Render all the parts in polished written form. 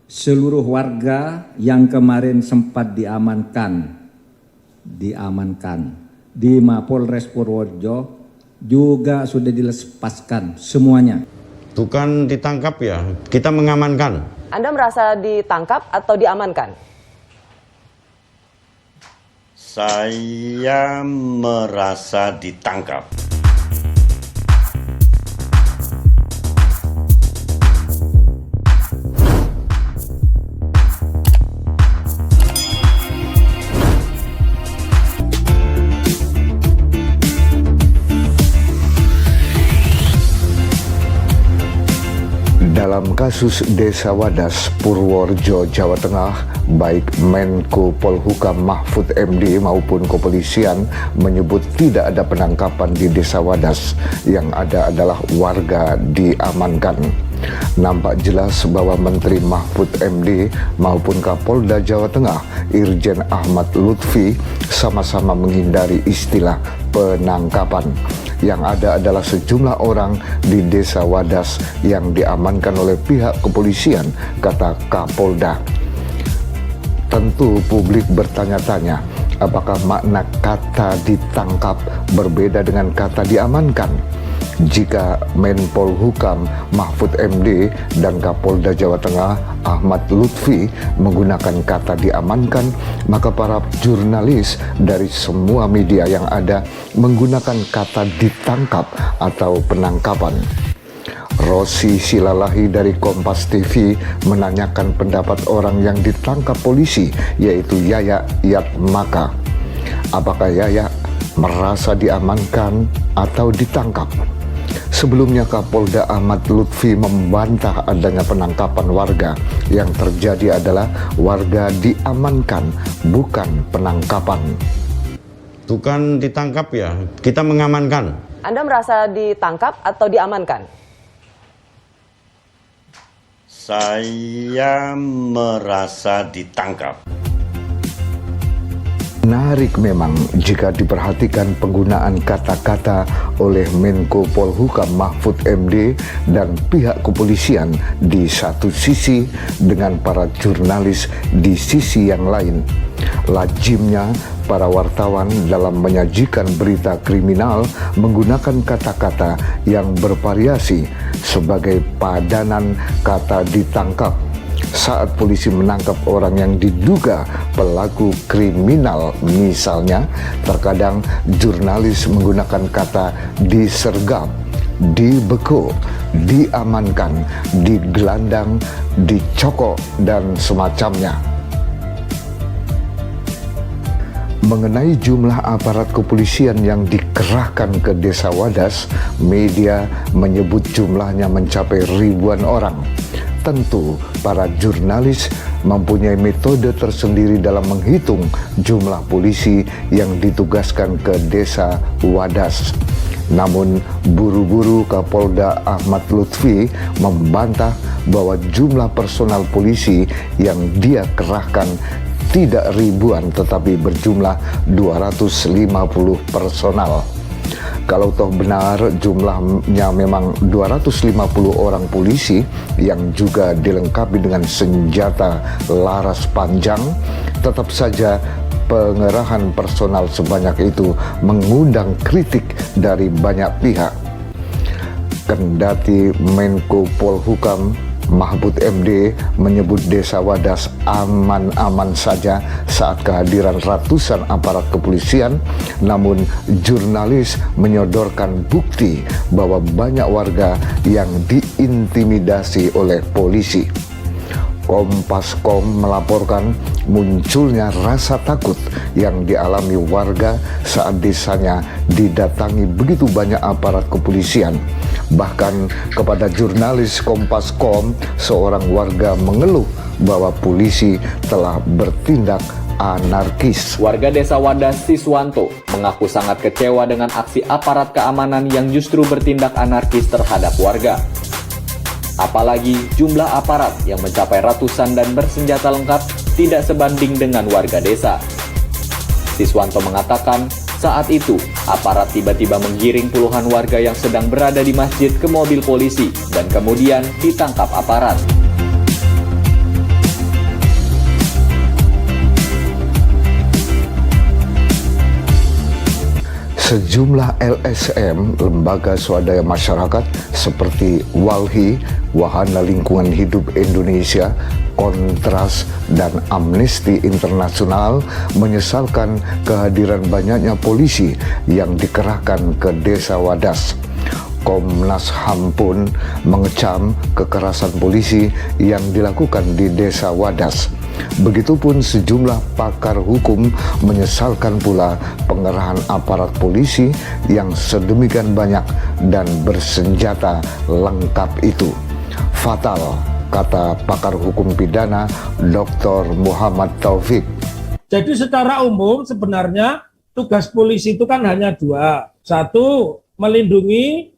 seluruh warga yang kemarin sempat diamankan di Mapolres Purworejo juga sudah dilepaskan semuanya. Itu kan ditangkap ya, kita mengamankan. Anda merasa ditangkap atau diamankan? Saya merasa ditangkap. Dalam kasus Desa Wadas, Purworejo, Jawa Tengah, baik Menko Polhukam Mahfud MD maupun kepolisian menyebut tidak ada penangkapan di Desa Wadas, yang ada adalah warga diamankan. Nampak jelas bahwa Menteri Mahfud MD maupun Kapolda Jawa Tengah, Irjen Ahmad Lutfi, sama-sama menghindari istilah penangkapan. Yang ada adalah sejumlah orang di Desa Wadas yang diamankan oleh pihak kepolisian, kata Kapolda. Tentu publik bertanya-tanya, apakah makna kata ditangkap berbeda dengan kata diamankan? Jika Menpol Hukam Mahfud MD dan Kapolda Jawa Tengah Ahmad Lutfi menggunakan kata diamankan, maka para jurnalis dari semua media yang ada menggunakan kata ditangkap atau penangkapan. Rosi Silalahi dari Kompas TV menanyakan pendapat orang yang ditangkap polisi, yaitu Yaya Yatmaka. Apakah Yaya merasa diamankan atau ditangkap? Sebelumnya Kapolda Ahmad Lutfi membantah adanya penangkapan warga. Yang terjadi adalah warga diamankan, bukan penangkapan. Itu kan ditangkap ya, kita mengamankan. Anda merasa ditangkap atau diamankan? Saya merasa ditangkap. Menarik memang jika diperhatikan penggunaan kata-kata oleh Menko Polhukam Mahfud MD dan pihak kepolisian di satu sisi dengan para jurnalis di sisi yang lain. Lazimnya para wartawan dalam menyajikan berita kriminal menggunakan kata-kata yang bervariasi sebagai padanan kata ditangkap. Saat polisi menangkap orang yang diduga pelaku kriminal misalnya, terkadang jurnalis menggunakan kata disergap, dibekuk, diamankan, digelandang, dicokok, dan semacamnya. Mengenai jumlah aparat kepolisian yang dikerahkan ke Desa Wadas, media menyebut jumlahnya mencapai ribuan orang. Tentu, para jurnalis mempunyai metode tersendiri dalam menghitung jumlah polisi yang ditugaskan ke Desa Wadas. Namun, buru-buru Kapolda Ahmad Lutfi membantah bahwa jumlah personal polisi yang dia kerahkan tidak ribuan tetapi berjumlah 250 personal. Kalau toh benar jumlahnya memang 250 orang polisi yang juga dilengkapi dengan senjata laras panjang, tetap saja pengerahan personal sebanyak itu mengundang kritik dari banyak pihak. Kendati Menko Polhukam Mahfud MD menyebut Desa Wadas aman-aman saja saat kehadiran ratusan aparat kepolisian, namun jurnalis menyodorkan bukti bahwa banyak warga yang diintimidasi oleh polisi. Kompas.com melaporkan munculnya rasa takut yang dialami warga saat desanya didatangi begitu banyak aparat kepolisian. Bahkan kepada jurnalis Kompas.com, seorang warga mengeluh bahwa polisi telah bertindak anarkis. Warga Desa Wadas Siswanto mengaku sangat kecewa dengan aksi aparat keamanan yang justru bertindak anarkis terhadap warga. Apalagi jumlah aparat yang mencapai ratusan dan bersenjata lengkap tidak sebanding dengan warga desa. Siswanto mengatakan saat itu aparat tiba-tiba menggiring puluhan warga yang sedang berada di masjid ke mobil polisi dan kemudian ditangkap aparat. Sejumlah LSM, lembaga swadaya masyarakat seperti WALHI, Wahana Lingkungan Hidup Indonesia, Kontras, dan Amnesty Internasional menyesalkan kehadiran banyaknya polisi yang dikerahkan ke Desa Wadas. Komnas HAM pun mengecam kekerasan polisi yang dilakukan di Desa Wadas. Begitupun sejumlah pakar hukum menyesalkan pula pengerahan aparat polisi yang sedemikian banyak dan bersenjata lengkap itu. Fatal, kata pakar hukum pidana Dr. Muhammad Taufik. Jadi secara umum sebenarnya tugas polisi itu kan hanya dua. Satu, melindungi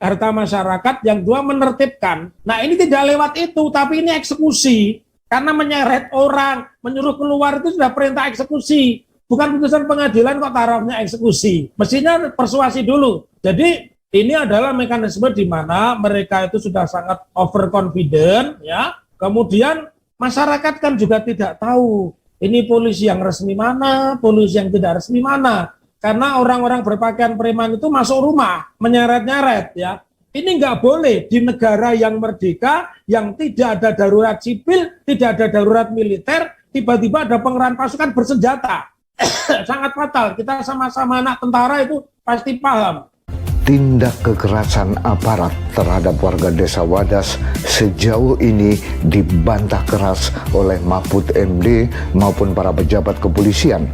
harta masyarakat, yang dua menertibkan. Nah ini tidak lewat itu, tapi ini eksekusi. Karena menyeret orang, menyuruh keluar itu sudah perintah eksekusi. Bukan putusan pengadilan kok tarafnya eksekusi. Mestinya persuasi dulu. Jadi ini adalah mekanisme di mana mereka itu sudah sangat overconfident, ya. Kemudian masyarakat kan juga tidak tahu ini polisi yang resmi mana, polisi yang tidak resmi mana. Karena orang-orang berpakaian preman itu masuk rumah, menyeret-nyeret, ya. Ini nggak boleh di negara yang merdeka, yang tidak ada darurat sipil, tidak ada darurat militer, tiba-tiba ada pengerahan pasukan bersenjata. Sangat fatal. Kita sama-sama anak tentara itu pasti paham. Tindak kekerasan aparat terhadap warga Desa Wadas sejauh ini dibantah keras oleh Mahfud MD maupun para pejabat kepolisian.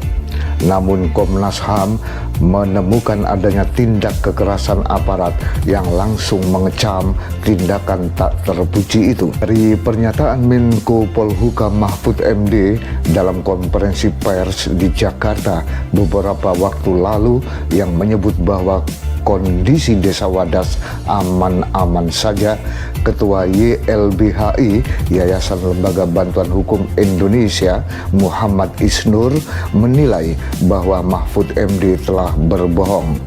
Namun Komnas HAM menemukan adanya tindak kekerasan aparat yang langsung mengecam tindakan tak terpuji itu. Dari pernyataan Menko Polhukam Mahfud MD dalam konferensi pers di Jakarta beberapa waktu lalu yang menyebut bahwa kondisi Desa Wadas aman-aman saja, Ketua YLBHI Yayasan Lembaga Bantuan Hukum Indonesia Muhammad Isnur menilai bahwa Mahfud MD telah berbohong.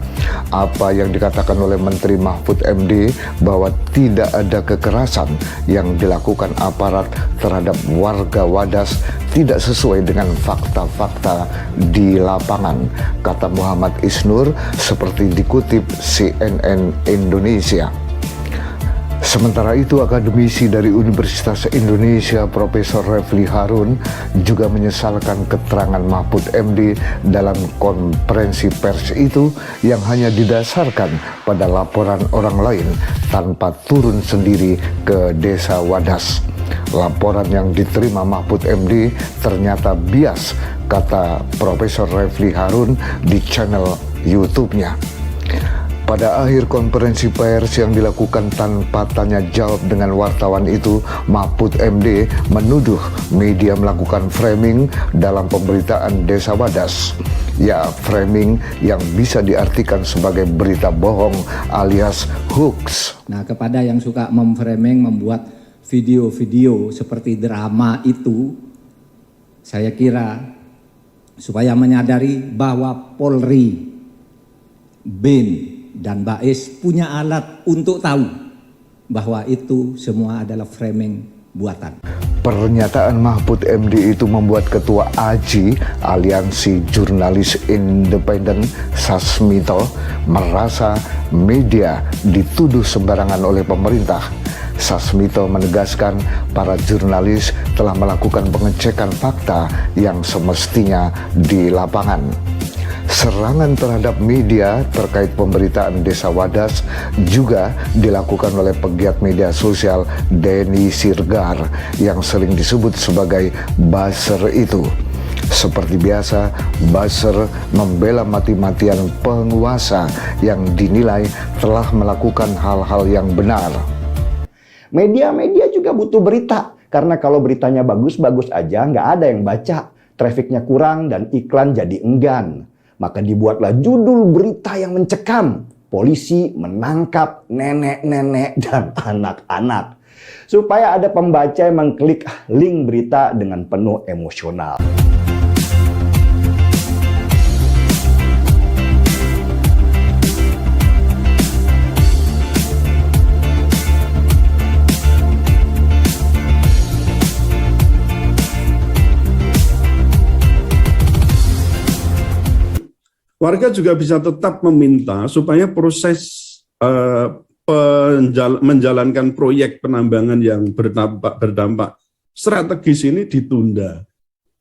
Apa yang dikatakan oleh Menteri Mahfud MD bahwa tidak ada kekerasan yang dilakukan aparat terhadap warga Wadas tidak sesuai dengan fakta-fakta di lapangan, kata Muhammad Isnur seperti dikutip CNN Indonesia. Sementara itu, akademisi dari Universitas Indonesia Profesor Refli Harun juga menyesalkan keterangan Mahfud MD dalam konferensi pers itu yang hanya didasarkan pada laporan orang lain tanpa turun sendiri ke Desa Wadas. Laporan yang diterima Mahfud MD ternyata bias, kata Profesor Refli Harun di channel YouTube-nya. Pada akhir konferensi pers yang dilakukan tanpa tanya jawab dengan wartawan itu, Mahfud MD menuduh media melakukan framing dalam pemberitaan Desa Wadas. Ya, framing yang bisa diartikan sebagai berita bohong alias hoax. Nah, kepada yang suka memframing, membuat video-video seperti drama itu, saya kira supaya menyadari bahwa Polri, BIN, dan Bais punya alat untuk tahu bahwa itu semua adalah framing buatan. Pernyataan Mahfud MD itu membuat Ketua AJI, Aliansi Jurnalis Independen, Sasmito, merasa media dituduh sembarangan oleh pemerintah. Sasmito menegaskan para jurnalis telah melakukan pengecekan fakta yang semestinya di lapangan. Serangan terhadap media terkait pemberitaan Desa Wadas juga dilakukan oleh pegiat media sosial Denny Sirgar yang sering disebut sebagai buzzer itu. Seperti biasa, buzzer membela mati-matian penguasa yang dinilai telah melakukan hal-hal yang benar. Media-media juga butuh berita, karena kalau beritanya bagus-bagus aja nggak ada yang baca, trafiknya kurang dan iklan jadi enggan. Maka dibuatlah judul berita yang mencekam. Polisi menangkap nenek-nenek dan anak-anak. Supaya ada pembaca yang mengklik link berita dengan penuh emosional. warga juga bisa tetap meminta supaya proses menjalankan proyek penambangan yang berdampak strategis ini ditunda.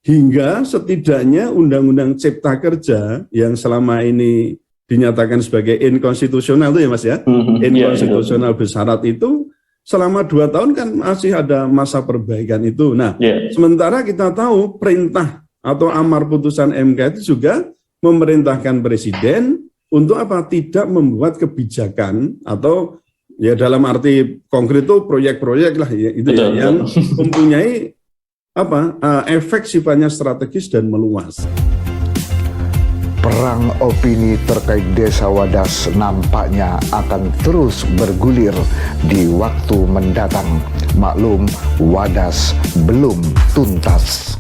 Hingga setidaknya Undang-Undang Cipta Kerja yang selama ini dinyatakan sebagai inkonstitusional itu ya Mas ya, inkonstitusional bersyarat itu selama 2 tahun kan masih ada masa perbaikan itu. Nah, sementara kita tahu perintah atau amar putusan MK itu juga memerintahkan Presiden untuk apa? Tidak membuat kebijakan atau ya dalam arti konkret itu proyek-proyek lah ya, itu ya, yang mempunyai efek sifatnya strategis dan meluas. Perang opini terkait Desa Wadas nampaknya akan terus bergulir di waktu mendatang. Maklum, Wadas belum tuntas.